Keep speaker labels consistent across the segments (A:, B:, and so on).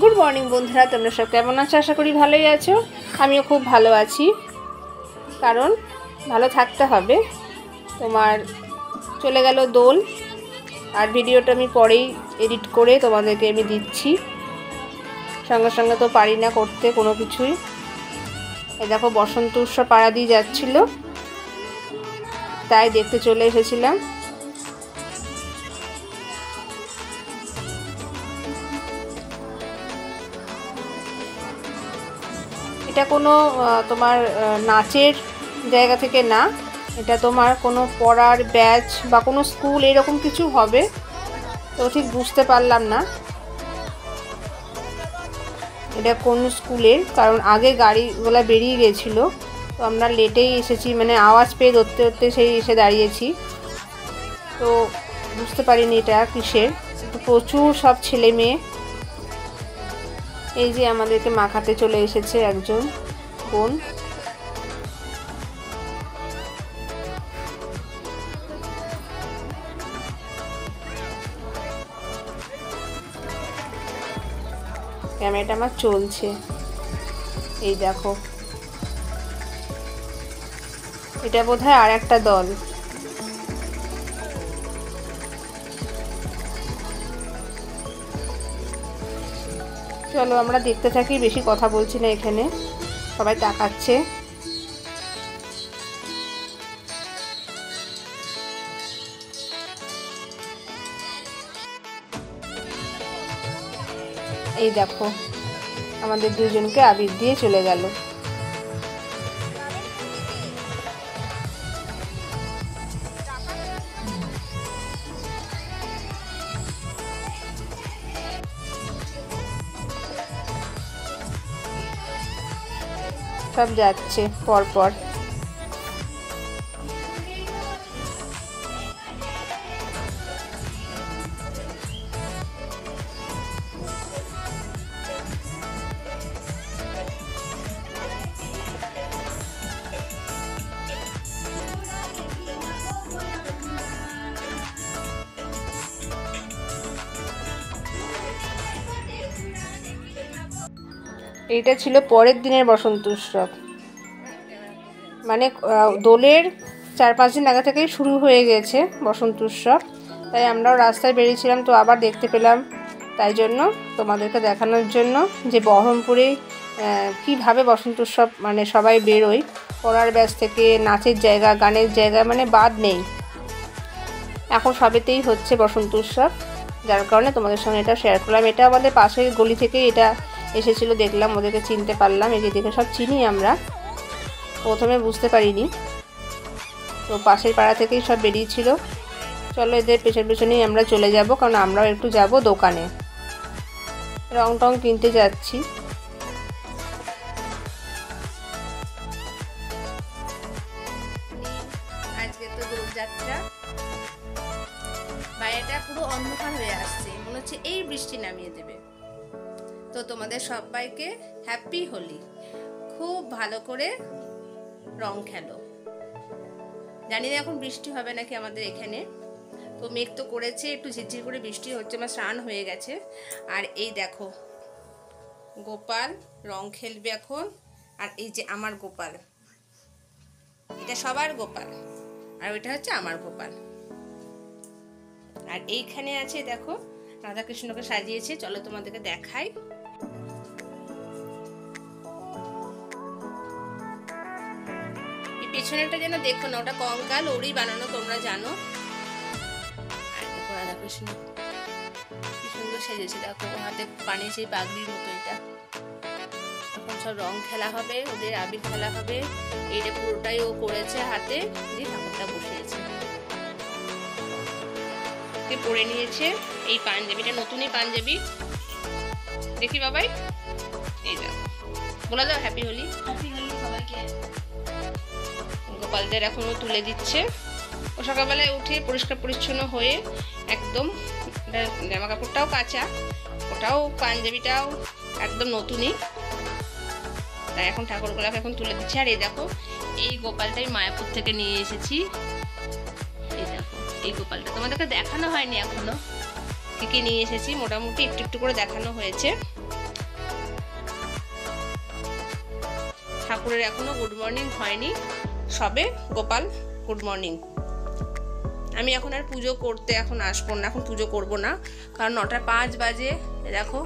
A: Good morning বন্ধুরা, তোমরা সব কেমন আছো? আশা করি ভালোই আছো। আমিও খুব ভালো আছি, কারণ ভালো থাকতে হবে। তোমার চলে গেল দোল, আর ভিডিওটা আমি পরেই এডিট করে তোমাদেরকে আমি দিচ্ছি। সঙ্গে সঙ্গে তো পারি না করতে কোনো কিছুই। এই দেখো বসন্ত উৎসব পাড়া দিয়ে যাচ্ছিলো, তাই দেখতে চলে এসেছিলাম। এটা কোনো তোমার নাচের জায়গা থেকে না, এটা তোমার কোনো পড়ার ব্যাচ বা কোনো স্কুল এরকম কিছু হবে, তো ঠিক বুঝতে পারলাম না এটা কোন স্কুলের, কারণ আগে গাড়িগুলো বেরিয়ে গেছিলো, তো আমরা লেটেই এসেছি, মানে আওয়াজ পেয়ে ধরতে ধরতে সেই এসে দাঁড়িয়েছি, তো বুঝতে পারিনি এটা কিসের। তো প্রচুর সব ছেলে মেয়ে। এই যে আমাদেরকে মাখাতে চলে এসেছে একজন বোন। ক্যামেরাটা আমার চলছে, এই দেখো এটা বোধহয় আর একটা দল। চলো আমরা দেখতে থাকি, বেশি কথা বলছি না, এখানে সবাই তাকাচ্ছে। এই দেখো আমাদের দুজনকে আবির দিয়ে চলে গেল। সব যাচ্ছে পরপর। এইটা ছিল পরের দিনের বসন্ত উৎসব, মানে দোলের 4-5 দিন আগে থেকেই শুরু হয়ে গেছে বসন্ত উৎসব, তাই আমরাও রাস্তায় বেরিয়েছিলাম, তো আবার দেখতে পেলাম, তাই জন্য তোমাদেরকে দেখানোর জন্য যে বহরমপুরে কীভাবে বসন্ত উৎসব মানে সবাই বেরোয়, পড়ার ব্যাচ থেকে নাচের জায়গা, গানের জায়গা, মানে বাদ নেই। এখন সবেতেই হচ্ছে বসন্ত উৎসব, যার কারণে তোমাদের সঙ্গে এটা শেয়ার করলাম। এটা আমাদের পাশের গলি থেকে এটা এসেছিলো, দেখলাম, ওদেরকে চিনতে পারলাম। এই যে দেখে সব চিনি আমরা, প্রথমে বুঝতে পারিনি, তো পাশের পাড়া থেকেই সব বেরিয়েছিল। চলো এদের পেছন পেছনেই আমরা চলে যাব, কারণ আমরাও একটু যাব দোকানে, রং টং কিনতে যাচ্ছি। আজকে তো দোলযাত্রা, বাইরেটা পুরো অন্ধকার হয়ে আসছে, মনে হচ্ছে এই বৃষ্টি নামিয়ে দেবে। তো তোমাদের সবাইকে হ্যাপি হোলি। খুব ভালো করে রং খেলো। জানি না এখন বৃষ্টি হবে নাকি আমাদের এখানে, তো মেঘ তো করেছে, একটু ঝিরঝির করে বৃষ্টি হচ্ছে, আমার স্নান হয়ে গেছে। আর এই দেখো গোপাল রং খেলবে এখন, আর এই যে আমার গোপাল, এটা সবার গোপাল, আর ওইটা হচ্ছে আমার গোপাল। আর এইখানে আছে দেখো রাধাকৃষ্ণকে সাজিয়েছে, চলো তোমাদেরকে দেখাই। পেছনেটা যেন দেখো না, ওটা কঙ্কাল, ওরই বানানো, তোমরা জানো। আর দেখো রাধাকৃষ্ণ কি সুন্দর সেজেছে, দেখো হাতে পানি সেই পাগড়ির মতো। এটা এখন সব রং খেলা হবে, ওদের আবির খেলা হবে। এইটা পুরোটাই ও করেছে হাতে, দিয়ে ঠাকুরটা বসিয়েছে, পরে নিয়েছে। এই পাঞ্জাবিটা নতুনই পাঞ্জাবি, দেখি বাবাই, এই দেখো, বলে দাও হ্যাপি হোলি। হ্যাপি হোলি সবাইকে। গোপালদের এখনো তুলে দিচ্ছে। ও সকালবেলায় উঠে পরিষ্কার পরিচ্ছন্ন হয়ে একদম, জামা কাপড়টাও কাঁচা, ওটাও পাঞ্জাবিটাও একদম নতুনই, তাই এখন ঠাকুরগুলাকে এখন তুলে দিচ্ছে। আর এই দেখো এই গোপালটাই মায়াপুর থেকে নিয়ে এসেছি। এই দেখো এই গোপালটা তোমাদেরকে দেখানো হয়নি এখনো, কি কি নিয়ে এসেছি মোটামুটি একটু একটু করে দেখানো হয়েছে। ঠাকুরের এখনো গুড মর্নিং হয়নি, সবে গোপাল গুড মর্নিং। আমি এখন আর পুজো করতে এখন আসবো না, এখন পুজো করব না, কারণ 9টা 5 বাজে। দেখো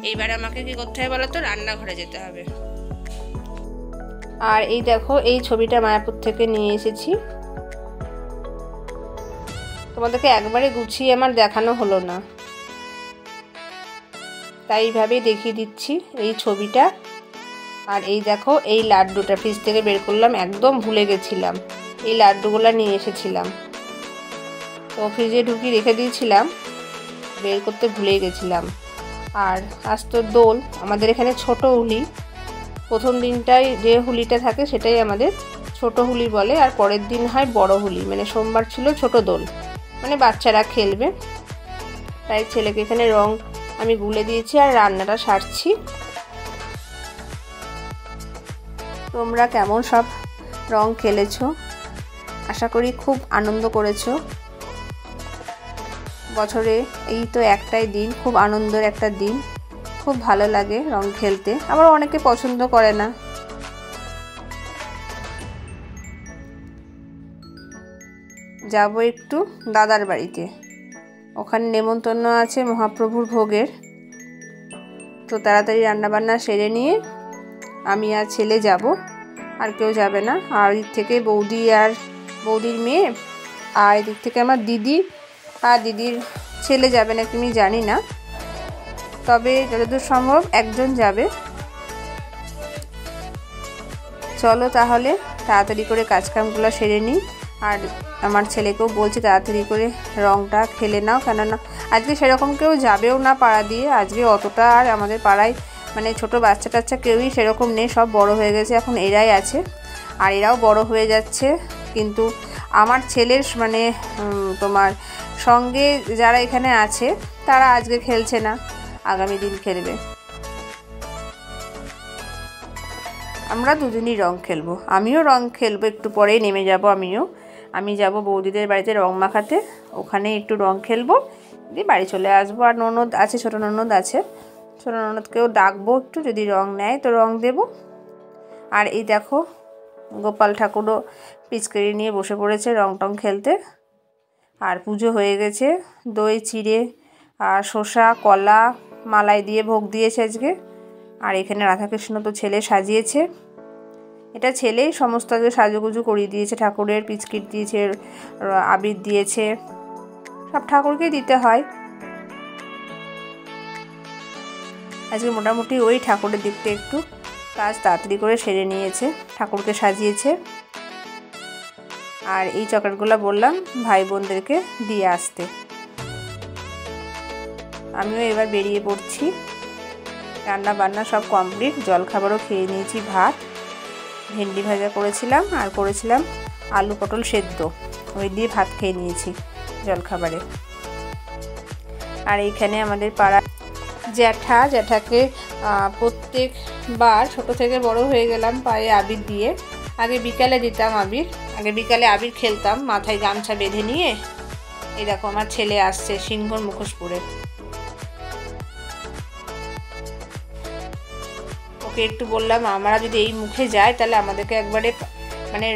A: এইবারে আমাকে কি করতে হবে বলো তো, রান্নাঘরে যেতে হবে। আর এই দেখো এই ছবিটা মায়াপুর থেকে নিয়ে এসেছি, তোমাদেরকে একবারে গুছিয়ে আমার দেখানো হলো না, তাই এইভাবেই দেখিয়ে দিচ্ছি এই ছবিটা। আর এই দেখো এই লাড্ডুটা ফ্রিজ থেকে বের করলাম, একদম ভুলে গেছিলাম, এই লাড্ডুগুলো নিয়ে এসেছিলাম, তো ফ্রিজে ঢুকিয়ে রেখে দিয়েছিলাম, বের করতে ভুলে গেছিলাম। আর আজ তো দোল, আমাদের এখানে ছোট হুলি, প্রথম দিনটাই যে হুলিটা থাকে সেটাই আমাদের ছোট হুলি বলে, আর পরের দিন হয় বড় হুলি, মানে সোমবার ছিল ছোট দোল, মানে বাচ্চারা খেলবে। তাই ছেলেকে এখানে রং আমি গুলে দিয়েছি আর রান্নাটা সারছি। তোমরা কেমন সব রং খেলেছো, আশা করি খুব আনন্দ করেছো। বছরে এই তো একটাই দিন, খুব আনন্দের একটা দিন, খুব ভালো লাগে রং খেলতে, আবার অনেকে পছন্দ করে না। যাব একটু দাদার বাড়িতে, ওখানে নেমন্তন্ন আছে মহাপ্রভুর ভোগের, তো তাড়াতাড়ি রান্নাবান্না সেরে নিয়ে আমি আর ছেলে যাব, আর কেউ যাবে না। আর এদিক থেকে বৌদি আর বৌদির মেয়ে, আর এদিক থেকে আমার দিদি আর দিদির ছেলে যাবে না কি আমি জানি না, তবে যতদূর সম্ভব একজন যাবে। চলো তাহলে তাড়াতাড়ি করে কাজকামগুলো সেরে নিই, আর আমার ছেলেকেও বলছি তাড়াতাড়ি করে রংটা খেলে নাও, কেননা আজকে সেরকম কেউ যাবেও না পাড়া দিয়ে, আজকে অতটা আর আমাদের পাড়ায় মানে ছোট বাচ্চা টাচ্চা কেউই সেরকম নেই, সব বড় হয়ে গেছে, এখন এরাই আছে, আর এরাও বড় হয়ে যাচ্ছে। কিন্তু আমার ছেলের মানে তোমার সঙ্গে যারা এখানে আছে তারা আজকে খেলছে না, আগামী দিন খেলবে। আমরা দুজনই রং খেলবো, আমিও রং খেলবো, একটু পরেই নেমে যাব। আমি যাব বৌদিদের বাড়িতে রং মাখাতে, ওখানে একটু রং খেলবো, দিয়ে বাড়ি চলে আসবো। আর ননদ আছে, ছোটো ননদ আছে, ছোটো ননদকেও ডাকবো, একটু যদি রং নেয় তো রং দেব। আর এই দেখো গোপাল ঠাকুরও পিচকারি নিয়ে বসে পড়েছে রং টং খেলতে। আর পুজো হয়ে গেছে, দই চিড়ে আর শসা কলা মালাই দিয়ে ভোগ দিয়েছে আজকে। আর এখানে রাধাকৃষ্ণ তো ছেলে সাজিয়েছে, এটা ছেলেই সমস্ত আজকে সাজুগুজু করিয়ে দিয়েছে, ঠাকুরের পিচকিট দিয়েছে, আবির দিয়েছে, সব ঠাকুরকেই দিতে হয়। আজকে মোটামুটি ওই ঠাকুরের দিকটা একটু কাজ তাড়াতাড়ি করে সেরে নিয়েছে, ঠাকুরকে সাজিয়েছে। আর এই চকলেটগুলো বললাম ভাই বোনদেরকে দিয়ে আসতে। আমিও এবার বেরিয়ে পড়ছি, রান্না বান্না সব কমপ্লিট, জলখাবারও খেয়ে নিয়েছি, ভাত ভেন্ডি ভাজা করেছিলাম আর করেছিলাম আলু পটল সেদ্ধ, ওই দিয়ে ভাত খেয়ে নিয়েছি জলখাবারে। আর এইখানে আমাদের পাড়া জ্যাঠাকে প্রত্যেকবার ছোট থেকে বড় হয়ে গেলাম পায়ে আবির দিয়ে। আগে বিকালে দিতাম আবির, বিকালে আবির খেলতাম মাথায় গামছা বেঁধে নিয়ে। এই দেখো আমার ছেলে আসছে সিংহর মুখোশ পরে, ওকে একটু বললাম আমরা যদি এই মুখে যাই তাহলে আমাদেরকে একবারে মানে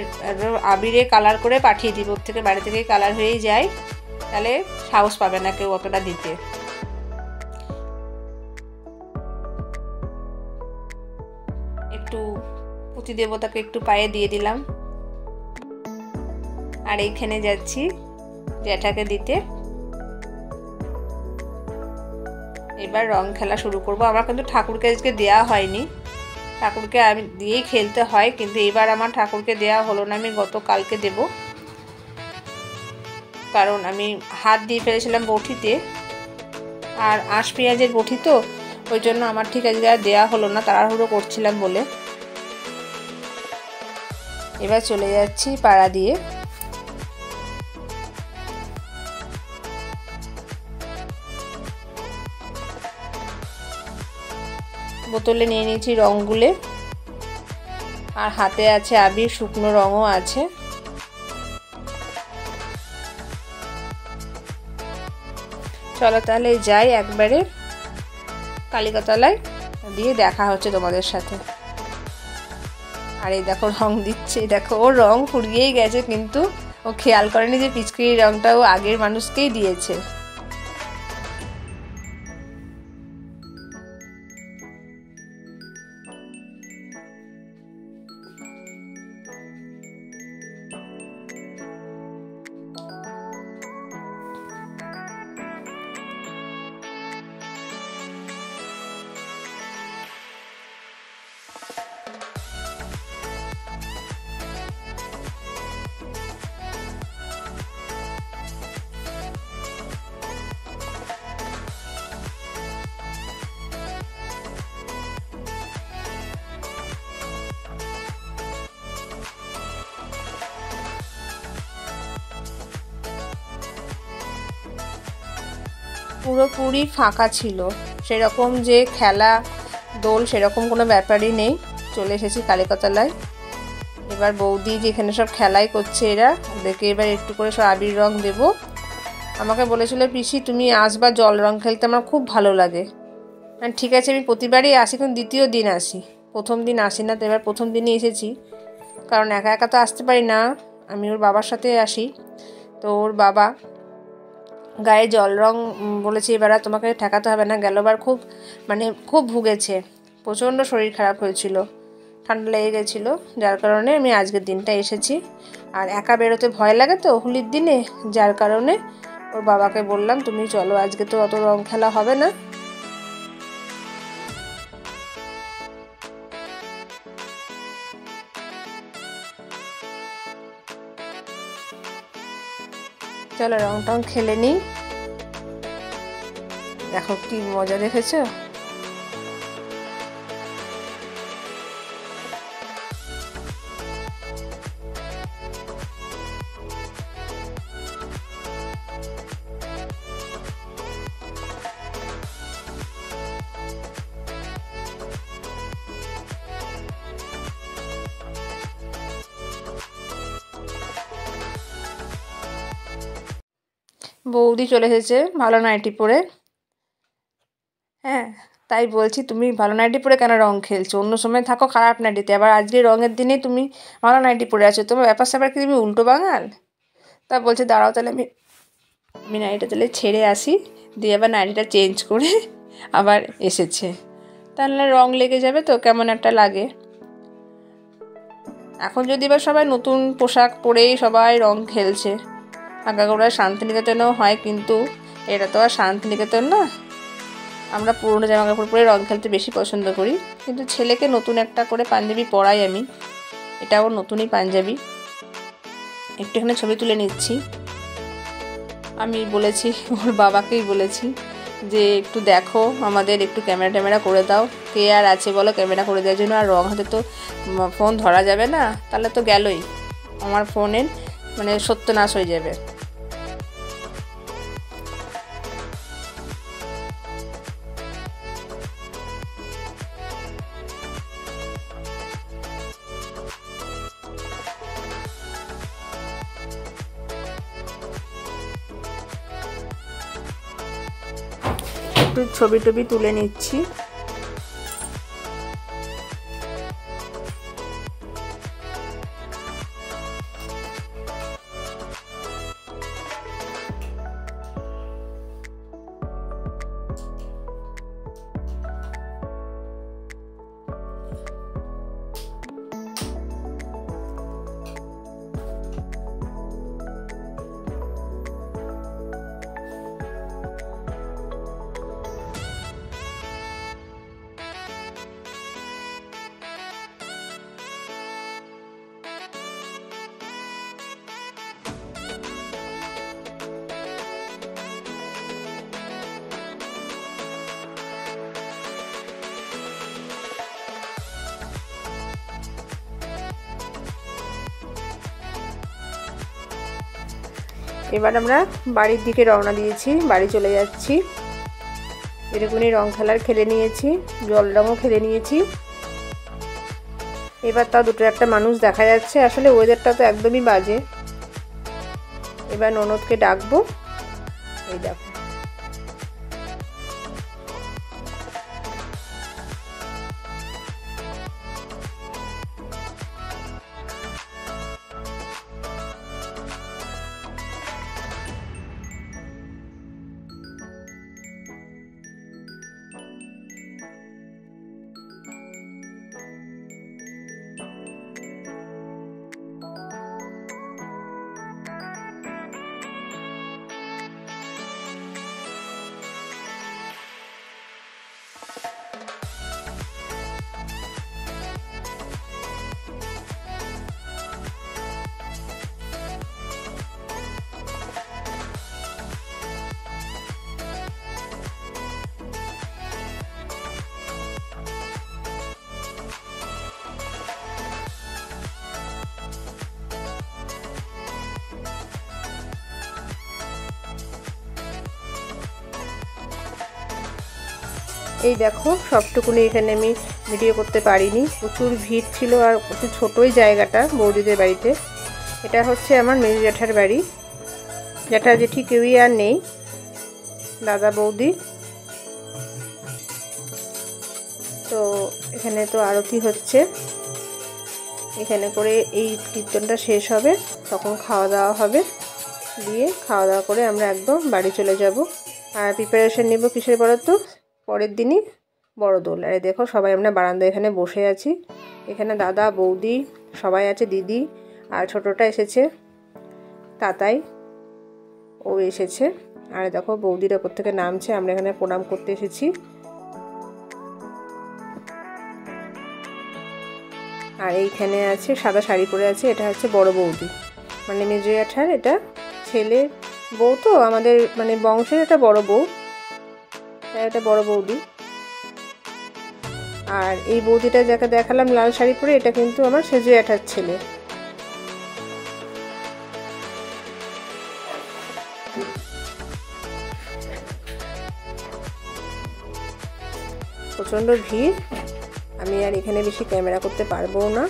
A: আবিরে কালার করে পাঠিয়ে দিব, ওর থেকে বাড়ি থেকেই কালার হয়েই যায়, তাহলে সাহস পাবে না কেউ অতটা দিতে। একটু পতি দেবতাকে একটু পায়ে দিয়ে দিলাম। আর এইখানে যাচ্ছি জ্যাঠাকে দিতে, এবার রং খেলা শুরু করব। আমার কিন্তু ঠাকুরকে আজকে দেওয়া হয়নি, ঠাকুরকে আমি দিয়েই খেলতে হয়, কিন্তু এবার আমার ঠাকুরকে দেওয়া হলো না, আমি গতকালকে দেব, কারণ আমি হাত দিয়ে ফেলেছিলাম বটিতে, আর আঁশ পেঁয়াজের বটি তো, ওই জন্য আমার ঠিক আজকে আর দেওয়া হলো না, তাড়াহুড়ো করছিলাম বলে। এবার চলে যাচ্ছি পাড়া দিয়ে। বোতলে নিয়ে নিয়েছি রঙগুলো, আর হাতে আছে আবির, শুকনো রঙও আছে। চলো তাহলে যাই একবারে কালিকাতলায়, দিয়ে দেখা হচ্ছে তোমাদের সাথে। আর এই দেখো রং দিচ্ছে, দেখো ওর রং ফুরিয়েই গেছে, কিন্তু ও খেয়াল করেনি যে পিচকারির রংটা ও আগের মানুষকেই দিয়েছে। পুরোপুরি ফাঁকা ছিল, সেরকম যে খেলা দোল সেরকম কোনো ব্যাপারই নেই। চলে এসেছি কালিকাতলায়। এবার বৌদি যেখানে সব খেলাই করছে এরা, ওদেরকে এবার একটু করে সব আবির রং দেবো। আমাকে বলেছিল পিসি তুমি আসবা জল রং খেলতে, আমার খুব ভালো লাগে। ঠিক আছে, আমি প্রতিবারই আসি, কিন্তু দ্বিতীয় দিন আসি, প্রথম দিন আসি না। তো এবার প্রথম দিনই এসেছি, কারণ একা একা তো আসতে পারি না, আমি ওর বাবার সাথে আসি। তো ওর বাবা গায়ে জল রং বলেছে এবার আর তোমাকে ঠেকাতে হবে না। গেলবার খুব ভুগেছে, প্রচণ্ড শরীর খারাপ হয়েছিল, ঠান্ডা লেগে গেছিলো, যার কারণে আমি আজকের দিনটা এসেছি। আর একা বেরোতে ভয় লাগে তো হোলির দিনে, যার কারণে ওর বাবাকে বললাম তুমি চলো, আজকে তো অত রং খেলা হবে না। চলো রং টং খেলে নিই। দেখো কি মজা দেখেছো। বৌদি চলে এসেছে ভালো নাইটি পরে। হ্যাঁ, তাই বলছি তুমি ভালো নাইটি পরে কেন রং খেলছো? অন্য সময় থাকো খারাপ নাইটিতে, আবার আজকে রঙের দিনে তুমি ভালো নাইটি পরে আছো, তোমার ব্যাপার স্যাপার কি তুমি উল্টো বাঙাল? তা বলছে দাঁড়াও তাহলে আমি নাইটিটা তাহলে ছেড়ে আসি, দিয়ে আবার নাইটিটা চেঞ্জ করে আবার এসেছে, তাহলে রং লেগে যাবে তো কেমন একটা লাগে। এখন যদি বা সবাই নতুন পোশাক পরেই সবাই রং খেলছে, আগাগোড়া শান্তিনিকেতনেও হয়, কিন্তু এটা তো আর শান্তিনিকেতন না। আমরা পুরনো জামা কাপড় পরে রং খেলতে বেশি পছন্দ করি, কিন্তু ছেলেকে নতুন একটা করে পাঞ্জাবি পরাই আমি, এটাও নতুনই পাঞ্জাবি। একটু এখানে ছবি তুলে নিচ্ছি। আমি বলেছি ওর বাবাকেই বলেছি যে একটু দেখো আমাদের একটু ক্যামেরা ট্যামেরা করে দাও, কে আর আছে বলো ক্যামেরা করে দেওয়ার জন্য। আর রং হাতে তো ফোন ধরা যাবে না, তাহলে তো গেলই, আমার ফোনের সত্যনাশ হয়ে যাবে। একটু ছবি টবি তুলে নিচ্ছি। এবার আমরা বাড়ির দিকে রওনা দিয়েছি, বাড়ি চলে যাচ্ছি। এরকমই রং খেলার খেলে নিয়েছি, জল রঙও খেলে নিয়েছি। এবার তাও দুটো একটা মানুষ দেখা যাচ্ছে, আসলে ওয়েদারটা তো একদমই বাজে। এবার ননদকে ডাকবো, এই দেখো এই দেখো সবটুকুনি এখানে আমি ভিডিও করতে পারিনি, প্রচুর ভিড় ছিল আর প্রচুর ছোটোই জায়গাটা বৌদিদের বাড়িতে। এটা হচ্ছে আমার মেজো জ্যাঠার বাড়ি, জ্যাঠা জেঠি কেউই আর নেই, দাদা বৌদি। তো এখানে তো আরতি হচ্ছে, এখানে করে এই কীর্তনটা শেষ হবে, তখন খাওয়া দাওয়া হবে, দিয়ে খাওয়া দাওয়া করে আমরা একদম বাড়ি চলে যাব। আর প্রিপারেশন নেব কিসের বলো তো, পরের দিনই বড় দোল। আর দেখো সবাই আমরা বারান্দায় এখানে বসে আছি, এখানে দাদা বৌদি সবাই আছে, দিদি আর ছোটোটা এসেছে, তাতাই ও এসেছে। আর দেখো বৌদির ওপর থেকে নামছে, আমরা এখানে প্রণাম করতে এসেছি। আর এইখানে আছে সাদা শাড়ি পরে আছে, এটা হচ্ছে বড় বৌদি, মানে মেজো জ্যাঠার এটা ছেলে বউ, তো আমাদের মানে বংশের এটা বড় বউ, এটা বড় বৌদি। আর এই বৌদিটা যাকে দেখালাম লাল শাড়ি পরে, এটা কিন্তু আমার সেজো জ্যাঠার ছেলে। প্রচণ্ড ভিড়, আমি আর এখানে বেশি ক্যামেরা করতে পারবো না,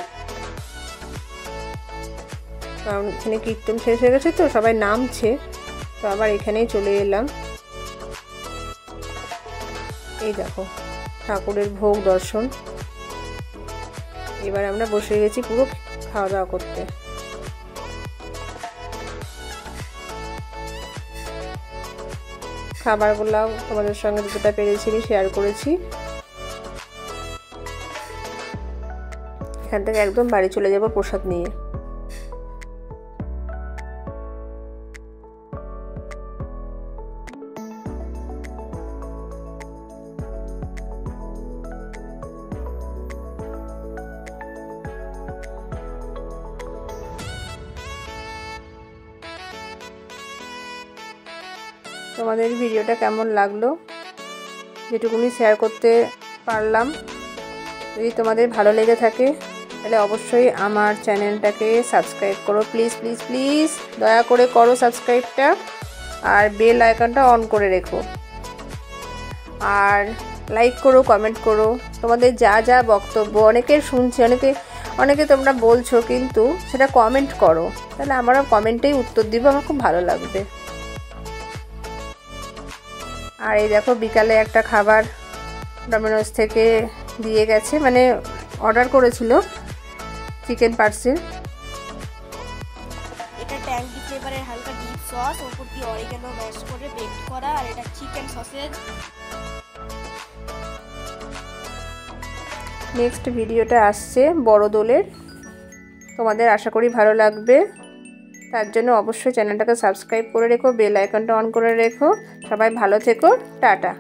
A: কারণ এখানে কীর্তন শেষ হয়ে গেছে তো সবাই নামছে, তো আবার এখানেই চলে এলাম। এই দেখো ঠাকুরের ভোগ দর্শন, এবার আমরা বসে গেছি পুরো খাওয়া দাওয়া করতে। খাবারগুলাও তোমাদের সঙ্গে যতটা পেরেছি শেয়ার করেছি। এখান থেকে একদম বাড়ি চলে যাব প্রসাদ নিয়ে। তোমাদের ভিডিওটা কেমন লাগলো, যেটুকুনি শেয়ার করতে পারলাম, যদি তোমাদের ভালো লেগে থাকে তাহলে অবশ্যই আমার চ্যানেলটাকে সাবস্ক্রাইব করো, প্লিজ প্লিজ প্লিজ দয়া করে করো সাবস্ক্রাইবটা, আর বেল আইকনটা অন করে রেখো, আর লাইক করো, কমেন্ট করো, তোমাদের যা যা বক্তব্য, অনেকের শুনছি, অনেকে তোমরা বলছো, কিন্তু সেটা কমেন্ট করো, তাহলে আমারও কমেন্টেই উত্তর দিব, আমার খুব ভালো লাগবে। আর এই দেখো বিকালে একটা খাবার ডমিনোস থেকে দিয়ে গেছে, মানে অর্ডার করেছিল চিকেন পার্সেল।
B: এটা ট্যাঙ্কি ফ্লেভারের হালকা ডিপ সস, ওপর দিয়ে অরিগানো ম্যাশ করে বেক করা, আর এটা চিকেন সসেজ।
A: নেক্সট ভিডিওটা আসছে বড় দোলের, তোমাদের আশা করি ভালো লাগবে, তার জন্য অবশ্যই চ্যানেলটাকে সাবস্ক্রাইব করে রেখো, বেল আইকনটা অন করে রেখো। সবাই ভালো থেকো, টাটা।